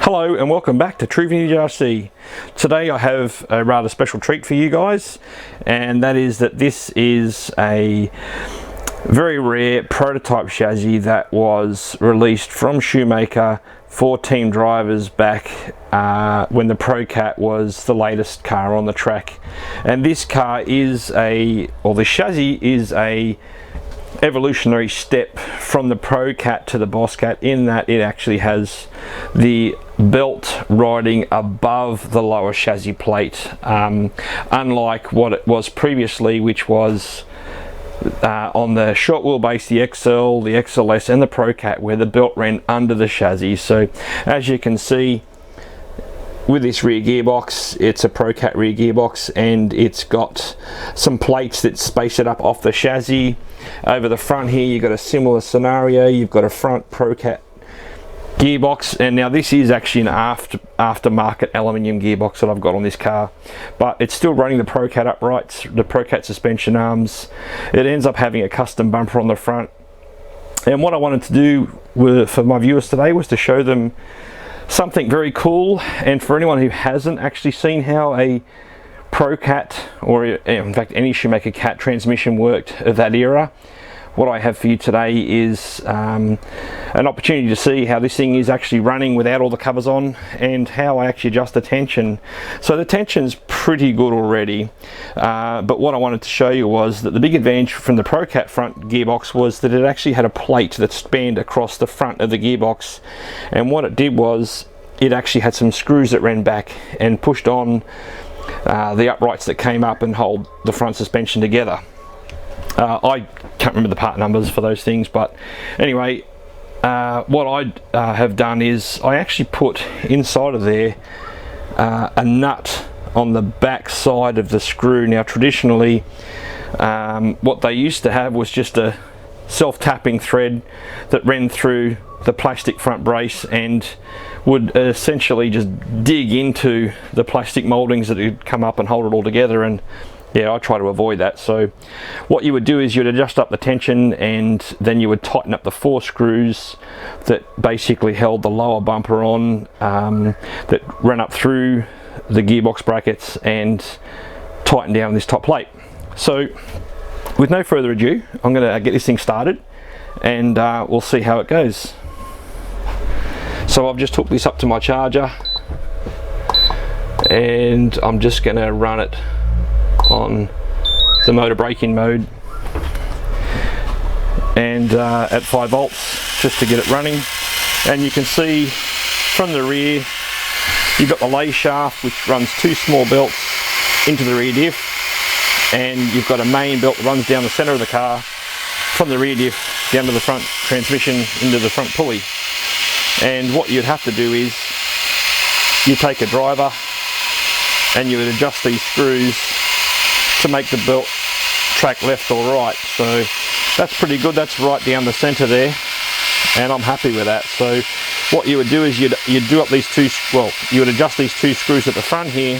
Hello and welcome back to True Vintage RC. Today I have a rather special treat for you guys, and that is that this is a very rare prototype chassis that was released from Schumacher for team drivers back when the Procat was the latest car on the track. And this car is the chassis is a evolutionary step from the Procat to the Bosscat, in that it actually has the belt riding above the lower chassis plate, unlike what it was previously, which was on the short wheelbase, the XL, the XLS and the Procat, where the belt ran under the chassis. So as you can see with this rear gearbox, it's a Procat rear gearbox, and it's got some plates that space it up off the chassis. Over the front here you've got a similar scenario. You've got a front Procat gearbox, and now this is actually an aftermarket aluminium gearbox that I've got on this car, but it's still running the Procat uprights, the Procat suspension arms. It ends up having a custom bumper on the front, and what I wanted to do for my viewers today was to show them something very cool. And for anyone who hasn't actually seen how a Procat, or in fact any Schumacher Cat transmission worked of that era, what I have for you today is an opportunity to see how this thing is actually running without all the covers on, and how I actually adjust the tension. So the tension's pretty good already, but what I wanted to show you was that the big advantage from the Procat front gearbox was that it actually had a plate that spanned across the front of the gearbox, and what it did was it actually had some screws that ran back and pushed on the uprights that came up and hold the front suspension together. I can't remember the part numbers for those things, but anyway, what I have done is I actually put inside of there a nut on the back side of the screw. Now traditionally what they used to have was just a self-tapping thread that ran through the plastic front brace and would essentially just dig into the plastic mouldings that would come up and hold it all together. And yeah, I try to avoid that. So what you would do is you'd adjust up the tension, and then you would tighten up the 4 screws that basically held the lower bumper on, that ran up through the gearbox brackets and tighten down this top plate. So with no further ado, I'm going to get this thing started, and we'll see how it goes. So I've just hooked this up to my charger, and I'm just going to run it on the motor braking mode, and at 5 volts just to get it running. And you can see from the rear you've got the lay shaft, which runs 2 small belts into the rear diff, and you've got a main belt that runs down the center of the car from the rear diff down to the front transmission into the front pulley. And what you'd have to do is you take a driver and you would adjust these screws to make the belt track left or right. So that's pretty good. That's right down the center there, and I'm happy with that. So what you would do is you'd do up these you would adjust these 2 screws at the front here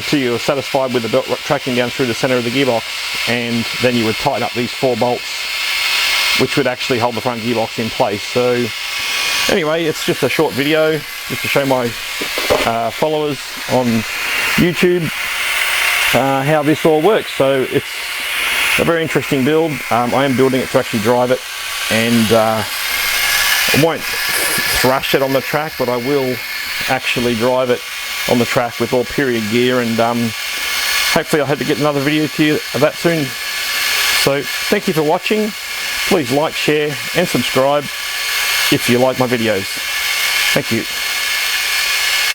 till you're satisfied with the belt tracking down through the center of the gearbox, and then you would tighten up these 4 bolts, which would actually hold the front gearbox in place. So anyway, it's just a short video just to show my followers on YouTube how this all works. So it's a very interesting build. I am building it to actually drive it, and I won't thrash it on the track, but I will actually drive it on the track with all period gear, and hopefully I'll have to get another video to you of that soon. So thank you for watching. Please like, share and subscribe if you like my videos. Thank you.